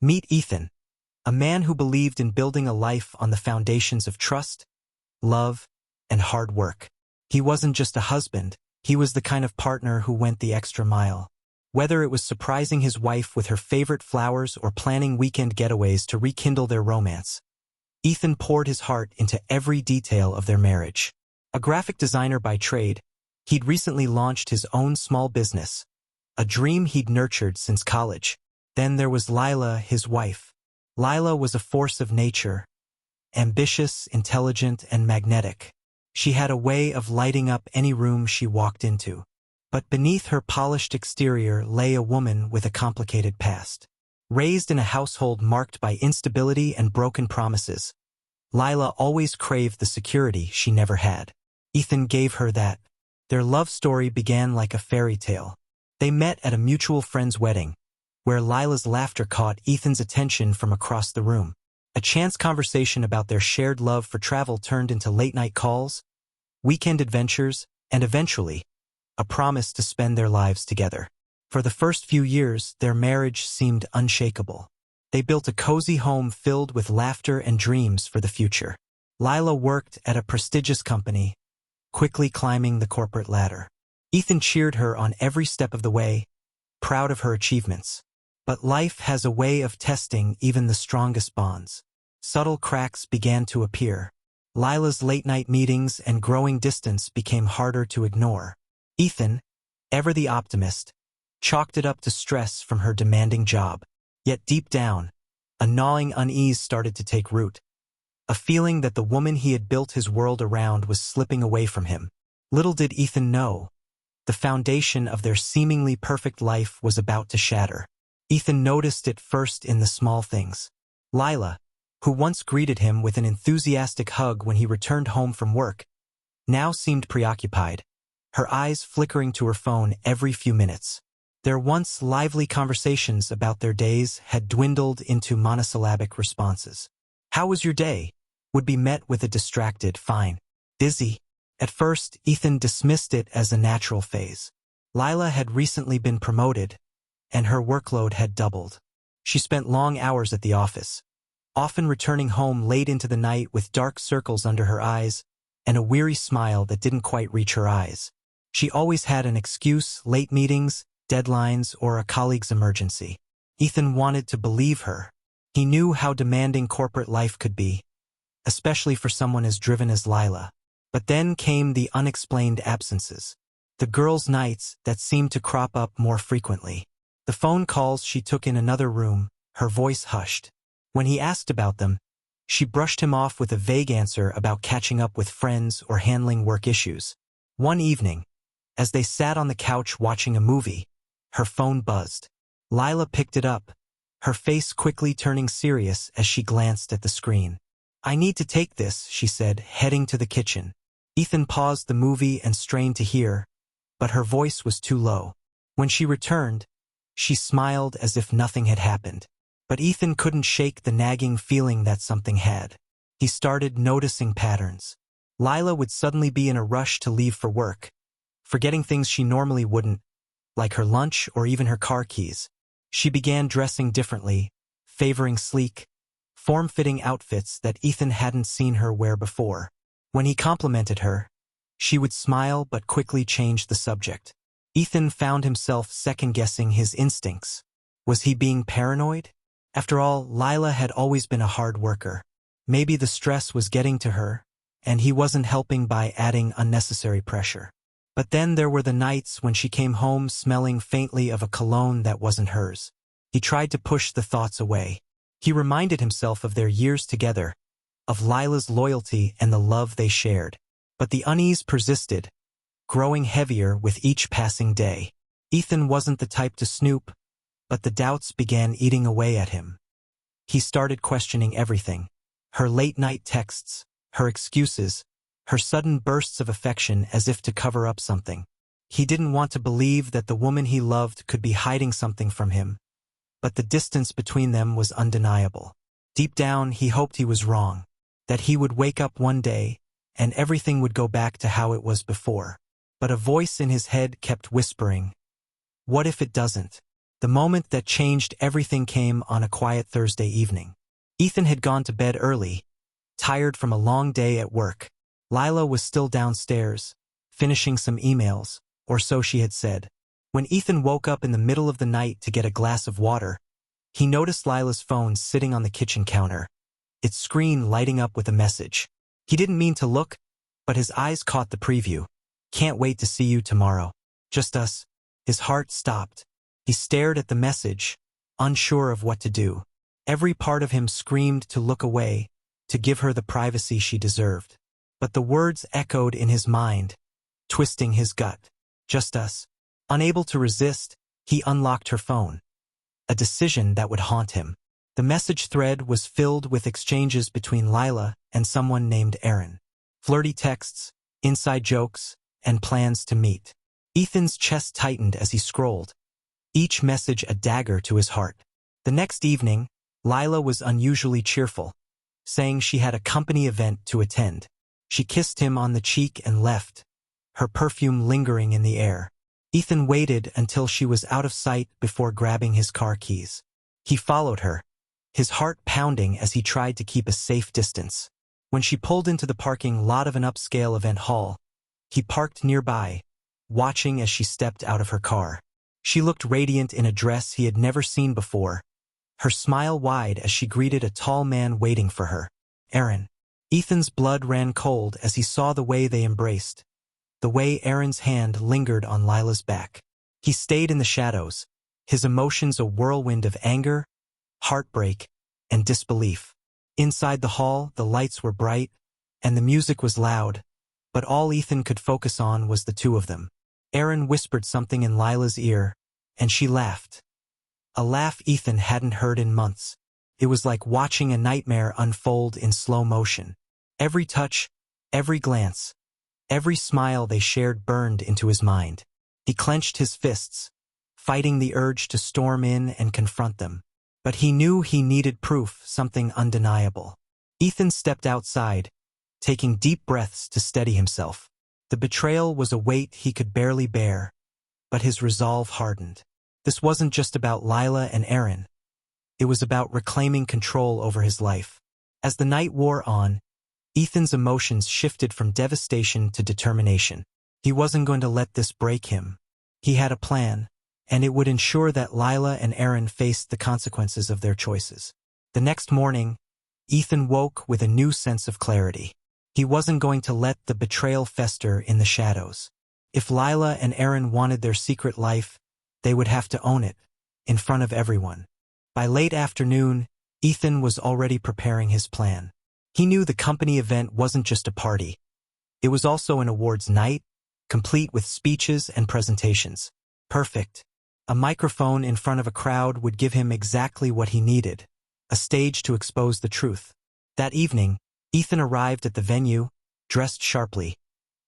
Meet Ethan, a man who believed in building a life on the foundations of trust, love, and hard work. He wasn't just a husband, he was the kind of partner who went the extra mile. Whether it was surprising his wife with her favorite flowers or planning weekend getaways to rekindle their romance, Ethan poured his heart into every detail of their marriage. A graphic designer by trade, he'd recently launched his own small business, a dream he'd nurtured since college. Then there was Lila, his wife. Lila was a force of nature, ambitious, intelligent, and magnetic. She had a way of lighting up any room she walked into. But beneath her polished exterior lay a woman with a complicated past. Raised in a household marked by instability and broken promises, Lila always craved the security she never had. Ethan gave her that. Their love story began like a fairy tale. They met at a mutual friend's wedding, where Lila's laughter caught Ethan's attention from across the room. A chance conversation about their shared love for travel turned into late-night calls, weekend adventures, and eventually, a promise to spend their lives together. For the first few years, their marriage seemed unshakable. They built a cozy home filled with laughter and dreams for the future. Lila worked at a prestigious company, quickly climbing the corporate ladder. Ethan cheered her on every step of the way, proud of her achievements. But life has a way of testing even the strongest bonds. Subtle cracks began to appear. Lila's late-night meetings and growing distance became harder to ignore. Ethan, ever the optimist, chalked it up to stress from her demanding job. Yet deep down, a gnawing unease started to take root. A feeling that the woman he had built his world around was slipping away from him. Little did Ethan know, the foundation of their seemingly perfect life was about to shatter. Ethan noticed it first in the small things. Lila, who once greeted him with an enthusiastic hug when he returned home from work, now seemed preoccupied, her eyes flickering to her phone every few minutes. Their once lively conversations about their days had dwindled into monosyllabic responses. "How was your day?" would be met with a distracted, "Fine." "Busy." At first, Ethan dismissed it as a natural phase. Lila had recently been promoted, and her workload had doubled. She spent long hours at the office, often returning home late into the night with dark circles under her eyes and a weary smile that didn't quite reach her eyes. She always had an excuse: late meetings, deadlines, or a colleague's emergency. Ethan wanted to believe her. He knew how demanding corporate life could be, especially for someone as driven as Lila. But then came the unexplained absences. The girls' nights that seemed to crop up more frequently. The phone calls she took in another room, her voice hushed. When he asked about them, she brushed him off with a vague answer about catching up with friends or handling work issues. One evening, as they sat on the couch watching a movie, her phone buzzed. Lila picked it up, her face quickly turning serious as she glanced at the screen. "I need to take this," she said, heading to the kitchen. Ethan paused the movie and strained to hear, but her voice was too low. When she returned, she smiled as if nothing had happened. But Ethan couldn't shake the nagging feeling that something had. He started noticing patterns. Lila would suddenly be in a rush to leave for work, forgetting things she normally wouldn't, like her lunch or even her car keys. She began dressing differently, favoring sleek, form-fitting outfits that Ethan hadn't seen her wear before. When he complimented her, she would smile but quickly change the subject. Ethan found himself second-guessing his instincts. Was he being paranoid? After all, Lila had always been a hard worker. Maybe the stress was getting to her, and he wasn't helping by adding unnecessary pressure. But then there were the nights when she came home smelling faintly of a cologne that wasn't hers. He tried to push the thoughts away. He reminded himself of their years together, of Lila's loyalty and the love they shared. But the unease persisted, growing heavier with each passing day. Ethan wasn't the type to snoop, but the doubts began eating away at him. He started questioning everything: her late-night texts, her excuses, her sudden bursts of affection as if to cover up something. He didn't want to believe that the woman he loved could be hiding something from him, but the distance between them was undeniable. Deep down, he hoped he was wrong, that he would wake up one day and everything would go back to how it was before. But a voice in his head kept whispering, "What if it doesn't?" The moment that changed everything came on a quiet Thursday evening. Ethan had gone to bed early, tired from a long day at work. Lila was still downstairs, finishing some emails, or so she had said. When Ethan woke up in the middle of the night to get a glass of water, he noticed Lila's phone sitting on the kitchen counter, its screen lighting up with a message. He didn't mean to look, but his eyes caught the preview. "Can't wait to see you tomorrow. Just us." His heart stopped. He stared at the message, unsure of what to do. Every part of him screamed to look away, to give her the privacy she deserved. But the words echoed in his mind, twisting his gut. Just us. Unable to resist, he unlocked her phone. A decision that would haunt him. The message thread was filled with exchanges between Lila and someone named Aaron. Flirty texts, inside jokes, and plans to meet. Ethan's chest tightened as he scrolled, each message a dagger to his heart. The next evening, Lila was unusually cheerful, saying she had a company event to attend. She kissed him on the cheek and left, her perfume lingering in the air. Ethan waited until she was out of sight before grabbing his car keys. He followed her, his heart pounding as he tried to keep a safe distance. When she pulled into the parking lot of an upscale event hall, he parked nearby, watching as she stepped out of her car. She looked radiant in a dress he had never seen before, her smile wide as she greeted a tall man waiting for her. Aaron. Ethan's blood ran cold as he saw the way they embraced, the way Aaron's hand lingered on Lila's back. He stayed in the shadows, his emotions a whirlwind of anger, heartbreak, and disbelief. Inside the hall, the lights were bright, and the music was loud, but all Ethan could focus on was the two of them. Aaron whispered something in Lila's ear, and she laughed. A laugh Ethan hadn't heard in months. It was like watching a nightmare unfold in slow motion. Every touch, every glance, every smile they shared burned into his mind. He clenched his fists, fighting the urge to storm in and confront them. But he knew he needed proof, something undeniable. Ethan stepped outside, taking deep breaths to steady himself. The betrayal was a weight he could barely bear, but his resolve hardened. This wasn't just about Lila and Aaron. It was about reclaiming control over his life. As the night wore on, Ethan's emotions shifted from devastation to determination. He wasn't going to let this break him. He had a plan, and it would ensure that Lila and Aaron faced the consequences of their choices. The next morning, Ethan woke with a new sense of clarity. He wasn't going to let the betrayal fester in the shadows. If Lila and Aaron wanted their secret life, they would have to own it, in front of everyone. By late afternoon, Ethan was already preparing his plan. He knew the company event wasn't just a party. It was also an awards night, complete with speeches and presentations. Perfect. A microphone in front of a crowd would give him exactly what he needed, a stage to expose the truth. That evening, Ethan arrived at the venue, dressed sharply,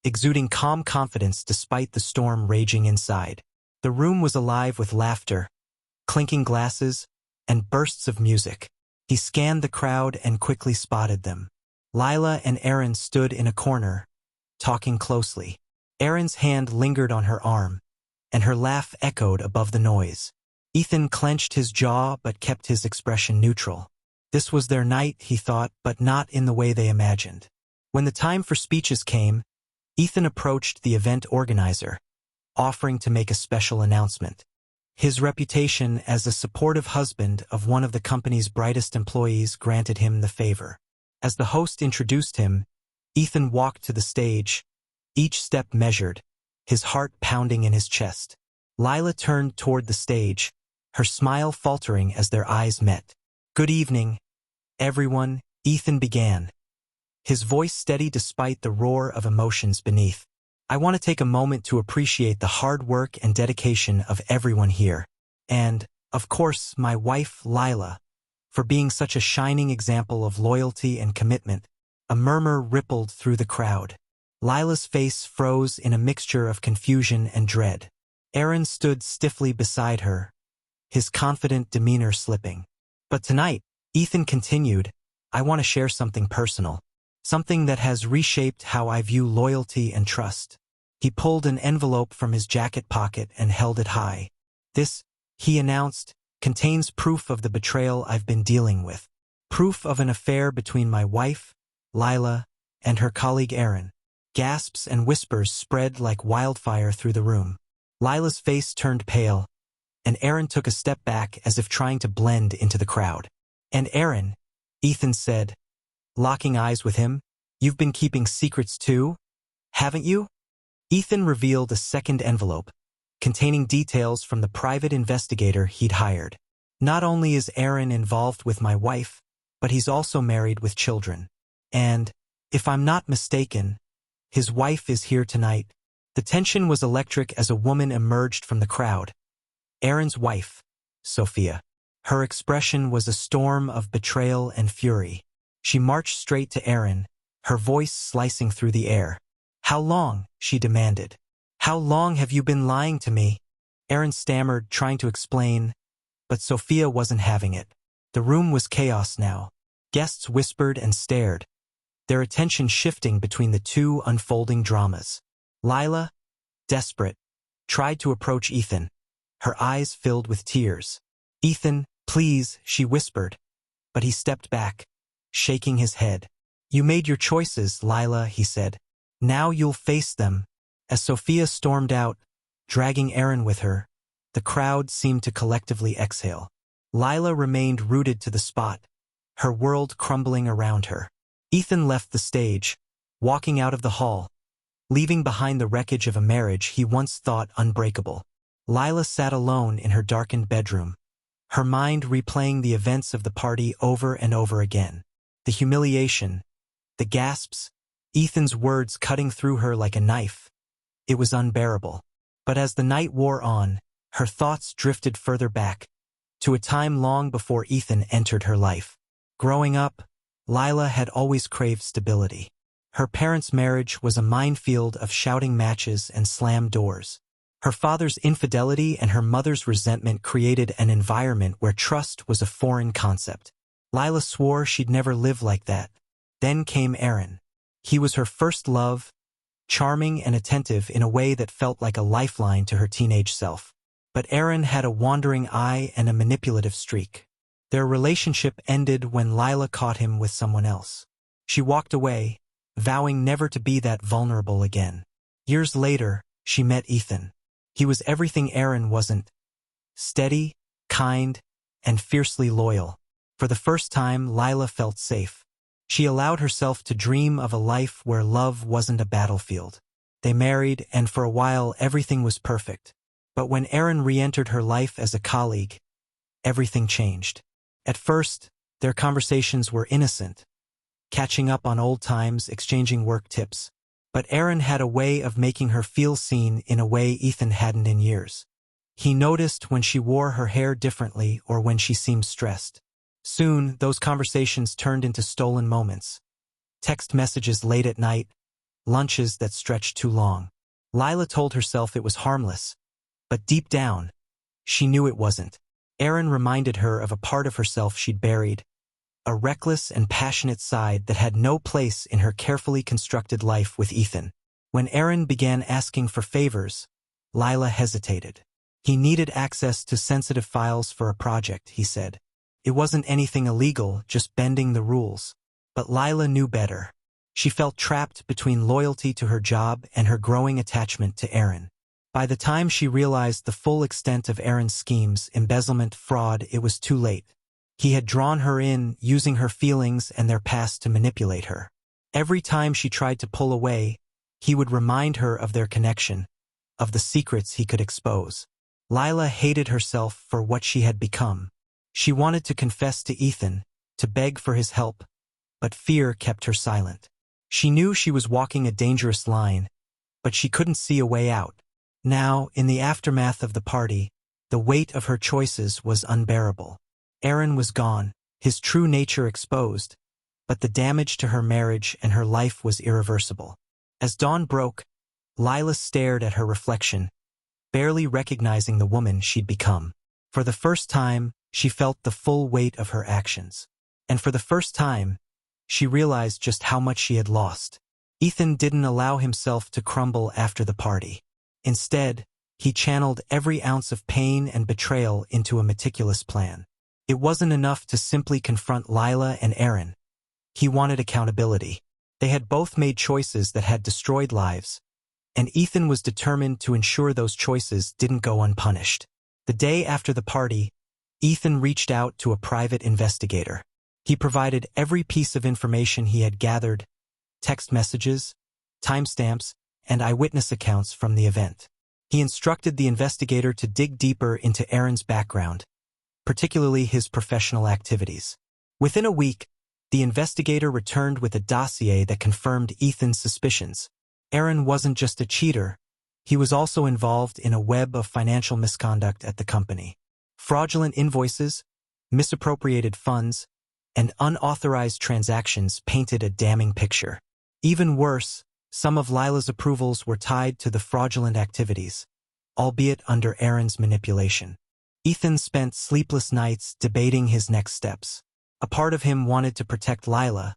exuding calm confidence despite the storm raging inside. The room was alive with laughter, clinking glasses, and bursts of music. He scanned the crowd and quickly spotted them. Lila and Aaron stood in a corner, talking closely. Aaron's hand lingered on her arm, and her laugh echoed above the noise. Ethan clenched his jaw but kept his expression neutral. This was their night, he thought, but not in the way they imagined. When the time for speeches came, Ethan approached the event organizer, offering to make a special announcement. His reputation as a supportive husband of one of the company's brightest employees granted him the favor. As the host introduced him, Ethan walked to the stage, each step measured, his heart pounding in his chest. Lila turned toward the stage, her smile faltering as their eyes met. "Good evening, everyone," Ethan began, his voice steady despite the roar of emotions beneath. "I want to take a moment to appreciate the hard work and dedication of everyone here. And, of course, my wife, Lila, for being such a shining example of loyalty and commitment." A murmur rippled through the crowd. Lila's face froze in a mixture of confusion and dread. Aaron stood stiffly beside her, his confident demeanor slipping. "But tonight," Ethan continued, "I want to share something personal. Something that has reshaped how I view loyalty and trust." He pulled an envelope from his jacket pocket and held it high. he announced, contains proof of the betrayal I've been dealing with. Proof of an affair between my wife, Lila, and her colleague Aaron. Gasps and whispers spread like wildfire through the room. Lila's face turned pale, and Aaron took a step back as if trying to blend into the crowd. And Aaron, Ethan said, locking eyes with him, you've been keeping secrets too, haven't you? Ethan revealed a second envelope, containing details from the private investigator he'd hired. Not only is Aaron involved with my wife, but he's also married with children. And, if I'm not mistaken, his wife is here tonight. The tension was electric as a woman emerged from the crowd. Aaron's wife, Sophia. Her expression was a storm of betrayal and fury. She marched straight to Aaron, her voice slicing through the air. How long? She demanded. How long have you been lying to me? Aaron stammered, trying to explain, but Sophia wasn't having it. The room was chaos now. Guests whispered and stared, their attention shifting between the two unfolding dramas. Lila, desperate, tried to approach Ethan, her eyes filled with tears. Ethan, please, she whispered, but he stepped back, shaking his head. You made your choices, Lila, he said. Now you'll face them. As Sophia stormed out, dragging Aaron with her, the crowd seemed to collectively exhale. Lila remained rooted to the spot, her world crumbling around her. Ethan left the stage, walking out of the hall, leaving behind the wreckage of a marriage he once thought unbreakable. Lila sat alone in her darkened bedroom, her mind replaying the events of the party over and over again. The humiliation, the gasps, Ethan's words cutting through her like a knife. It was unbearable. But as the night wore on, her thoughts drifted further back, to a time long before Ethan entered her life. Growing up, Lila had always craved stability. Her parents' marriage was a minefield of shouting matches and slammed doors. Her father's infidelity and her mother's resentment created an environment where trust was a foreign concept. Lila swore she'd never live like that. Then came Aaron. He was her first love, charming and attentive in a way that felt like a lifeline to her teenage self. But Aaron had a wandering eye and a manipulative streak. Their relationship ended when Lila caught him with someone else. She walked away, vowing never to be that vulnerable again. Years later, she met Ethan. He was everything Aaron wasn't. Steady, kind, and fiercely loyal. For the first time, Lila felt safe. She allowed herself to dream of a life where love wasn't a battlefield. They married, and for a while everything was perfect. But when Aaron re-entered her life as a colleague, everything changed. At first, their conversations were innocent, catching up on old times, exchanging work tips. But Aaron had a way of making her feel seen in a way Ethan hadn't in years. He noticed when she wore her hair differently or when she seemed stressed. Soon, those conversations turned into stolen moments. Text messages late at night, lunches that stretched too long. Lila told herself it was harmless, but deep down, she knew it wasn't. Aaron reminded her of a part of herself she'd buried, a reckless and passionate side that had no place in her carefully constructed life with Ethan. When Aaron began asking for favors, Lila hesitated. He needed access to sensitive files for a project, he said. It wasn't anything illegal, just bending the rules. But Lila knew better. She felt trapped between loyalty to her job and her growing attachment to Aaron. By the time she realized the full extent of Aaron's schemes, embezzlement, fraud, it was too late. He had drawn her in, using her feelings and their past to manipulate her. Every time she tried to pull away, he would remind her of their connection, of the secrets he could expose. Lila hated herself for what she had become. She wanted to confess to Ethan, to beg for his help, but fear kept her silent. She knew she was walking a dangerous line, but she couldn't see a way out. Now, in the aftermath of the party, the weight of her choices was unbearable. Aaron was gone, his true nature exposed, but the damage to her marriage and her life was irreversible. As dawn broke, Lila stared at her reflection, barely recognizing the woman she'd become. For the first time, she felt the full weight of her actions. And for the first time, she realized just how much she had lost. Ethan didn't allow himself to crumble after the party. Instead, He channeled every ounce of pain and betrayal into a meticulous plan. It wasn't enough to simply confront Lila and Aaron. He wanted accountability. They had both made choices that had destroyed lives, and Ethan was determined to ensure those choices didn't go unpunished. The day after the party, Ethan reached out to a private investigator. He provided every piece of information he had gathered: text messages, timestamps, and eyewitness accounts from the event. He instructed the investigator to dig deeper into Aaron's background, particularly his professional activities. Within a week, the investigator returned with a dossier that confirmed Ethan's suspicions. Aaron wasn't just a cheater, he was also involved in a web of financial misconduct at the company. Fraudulent invoices, misappropriated funds, and unauthorized transactions painted a damning picture. Even worse, some of Lila's approvals were tied to the fraudulent activities, albeit under Aaron's manipulation. Ethan spent sleepless nights debating his next steps. A part of him wanted to protect Lila,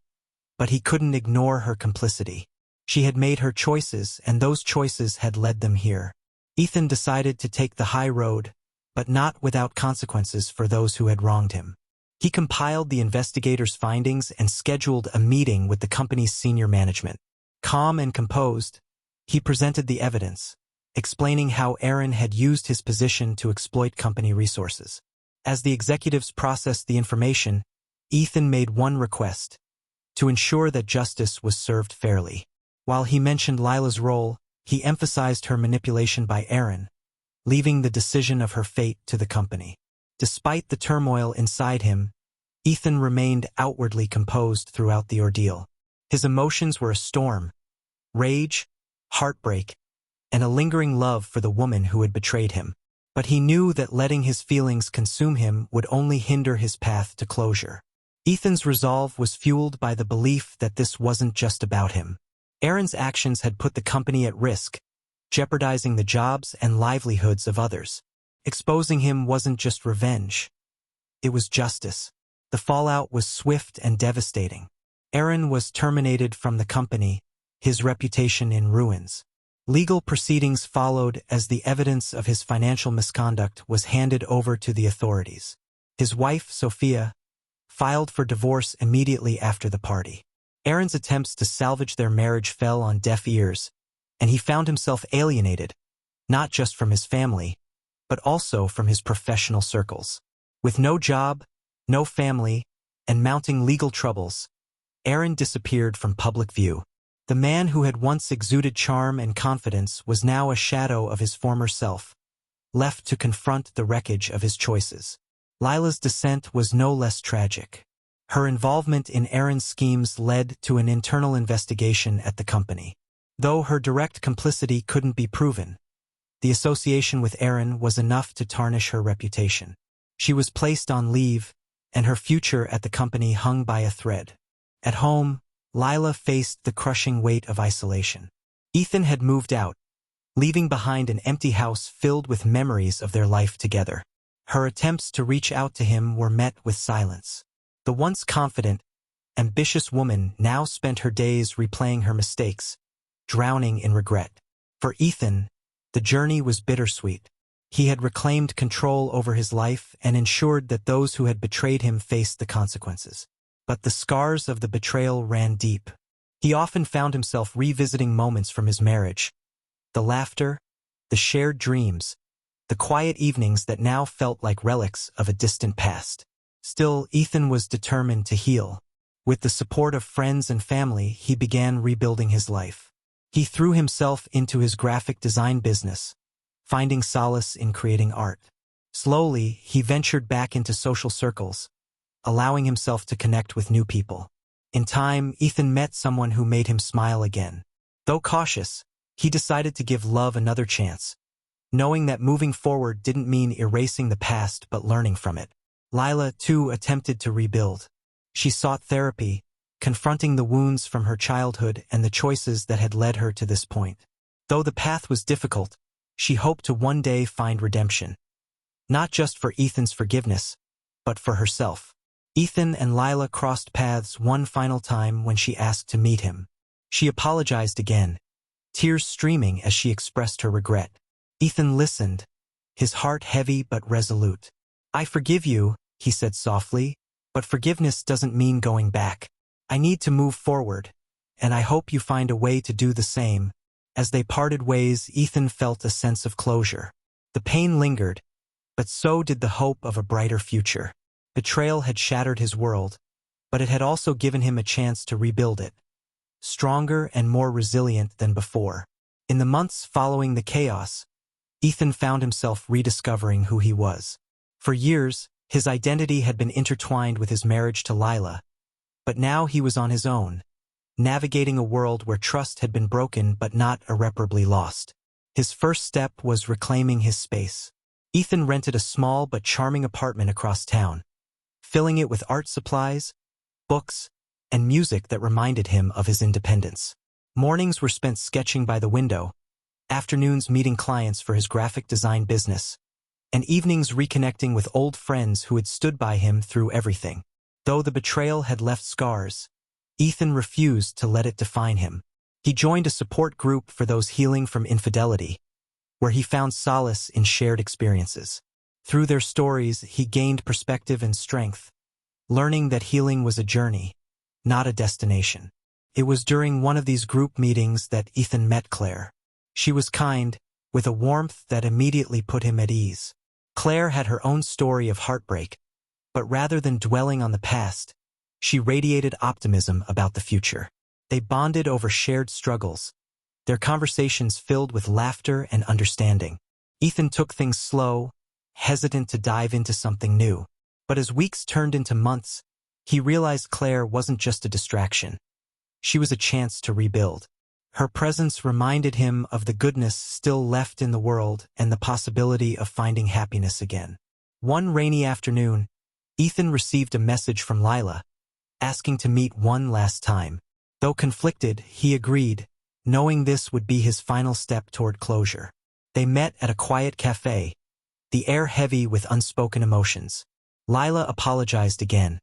but he couldn't ignore her complicity. She had made her choices, and those choices had led them here. Ethan decided to take the high road, but not without consequences for those who had wronged him. He compiled the investigator's findings and scheduled a meeting with the company's senior management. Calm and composed, he presented the evidence, explaining how Aaron had used his position to exploit company resources. As the executives processed the information, Ethan made one request: to ensure that justice was served fairly. While he mentioned Lila's role, he emphasized her manipulation by Aaron, leaving the decision of her fate to the company. Despite the turmoil inside him, Ethan remained outwardly composed throughout the ordeal. His emotions were a storm: rage, heartbreak, and a lingering love for the woman who had betrayed him. But he knew that letting his feelings consume him would only hinder his path to closure. Ethan's resolve was fueled by the belief that this wasn't just about him. Aaron's actions had put the company at risk, jeopardizing the jobs and livelihoods of others. Exposing him wasn't just revenge. It was justice. The fallout was swift and devastating. Aaron was terminated from the company, his reputation in ruins. Legal proceedings followed as the evidence of his financial misconduct was handed over to the authorities. His wife, Sophia, filed for divorce immediately after the party. Aaron's attempts to salvage their marriage fell on deaf ears, and he found himself alienated, not just from his family, but also from his professional circles. With no job, no family, and mounting legal troubles, Aaron disappeared from public view. The man who had once exuded charm and confidence was now a shadow of his former self, left to confront the wreckage of his choices. Lila's descent was no less tragic. Her involvement in Aaron's schemes led to an internal investigation at the company. Though her direct complicity couldn't be proven, the association with Aaron was enough to tarnish her reputation. She was placed on leave, and her future at the company hung by a thread. At home, Lila faced the crushing weight of isolation. Ethan had moved out, leaving behind an empty house filled with memories of their life together. Her attempts to reach out to him were met with silence. The once confident, ambitious woman now spent her days replaying her mistakes, drowning in regret. For Ethan, the journey was bittersweet. He had reclaimed control over his life and ensured that those who had betrayed him faced the consequences. But the scars of the betrayal ran deep. He often found himself revisiting moments from his marriage: the laughter, the shared dreams, the quiet evenings that now felt like relics of a distant past. Still, Ethan was determined to heal. With the support of friends and family, he began rebuilding his life. He threw himself into his graphic design business, finding solace in creating art. Slowly, he ventured back into social circles, allowing himself to connect with new people. In time, Ethan met someone who made him smile again. Though cautious, he decided to give love another chance, knowing that moving forward didn't mean erasing the past but learning from it. Lila, too, attempted to rebuild. She sought therapy, confronting the wounds from her childhood and the choices that had led her to this point. Though the path was difficult, she hoped to one day find redemption. Not just for Ethan's forgiveness, but for herself. Ethan and Lila crossed paths one final time when she asked to meet him. She apologized again, tears streaming as she expressed her regret. Ethan listened, his heart heavy but resolute. "I forgive you," he said softly, "but forgiveness doesn't mean going back. I need to move forward, and I hope you find a way to do the same." As they parted ways, Ethan felt a sense of closure. The pain lingered, but so did the hope of a brighter future. Betrayal had shattered his world, but it had also given him a chance to rebuild it, stronger and more resilient than before. In the months following the chaos, Ethan found himself rediscovering who he was. For years, his identity had been intertwined with his marriage to Lila, but now he was on his own, navigating a world where trust had been broken but not irreparably lost. His first step was reclaiming his space. Ethan rented a small but charming apartment across town, filling it with art supplies, books, and music that reminded him of his independence. Mornings were spent sketching by the window, afternoons meeting clients for his graphic design business, and evenings reconnecting with old friends who had stood by him through everything. Though the betrayal had left scars, Ethan refused to let it define him. He joined a support group for those healing from infidelity, where he found solace in shared experiences. Through their stories, he gained perspective and strength, learning that healing was a journey, not a destination. It was during one of these group meetings that Ethan met Claire. She was kind, with a warmth that immediately put him at ease. Claire had her own story of heartbreak, but rather than dwelling on the past, she radiated optimism about the future. They bonded over shared struggles, their conversations filled with laughter and understanding. Ethan took things slow, hesitant to dive into something new. But as weeks turned into months, he realized Claire wasn't just a distraction. She was a chance to rebuild. Her presence reminded him of the goodness still left in the world and the possibility of finding happiness again. One rainy afternoon, Ethan received a message from Lila, asking to meet one last time. Though conflicted, he agreed, knowing this would be his final step toward closure. They met at a quiet cafe, the air heavy with unspoken emotions. Lila apologized again,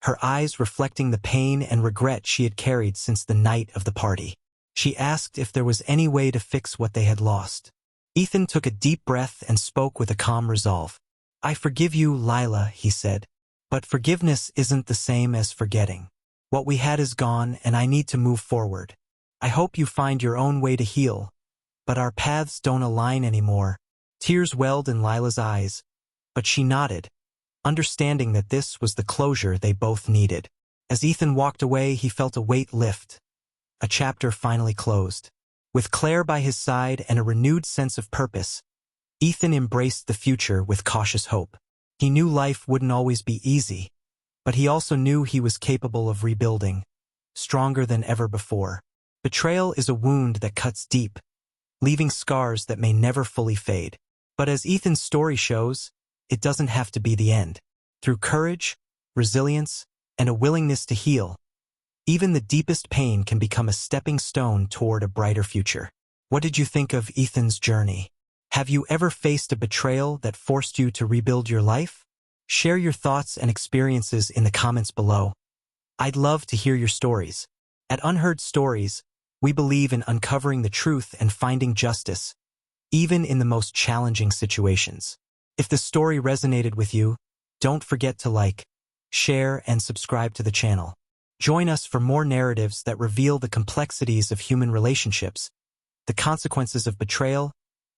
her eyes reflecting the pain and regret she had carried since the night of the party. She asked if there was any way to fix what they had lost. Ethan took a deep breath and spoke with a calm resolve. "I forgive you, Lila," he said. "But forgiveness isn't the same as forgetting. What we had is gone, and I need to move forward. I hope you find your own way to heal, but our paths don't align anymore." Tears welled in Lila's eyes, but she nodded, understanding that this was the closure they both needed. As Ethan walked away, he felt a weight lift. A chapter finally closed. With Claire by his side and a renewed sense of purpose, Ethan embraced the future with cautious hope. He knew life wouldn't always be easy, but he also knew he was capable of rebuilding, stronger than ever before. Betrayal is a wound that cuts deep, leaving scars that may never fully fade. But as Ethan's story shows, it doesn't have to be the end. Through courage, resilience, and a willingness to heal, even the deepest pain can become a stepping stone toward a brighter future. What did you think of Ethan's journey? Have you ever faced a betrayal that forced you to rebuild your life? Share your thoughts and experiences in the comments below. I'd love to hear your stories. At Unheard Stories, we believe in uncovering the truth and finding justice, even in the most challenging situations. If the story resonated with you, don't forget to like, share, and subscribe to the channel. Join us for more narratives that reveal the complexities of human relationships, the consequences of betrayal,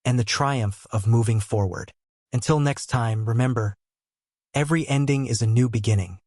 and the triumph of moving forward. Until next time, remember, every ending is a new beginning.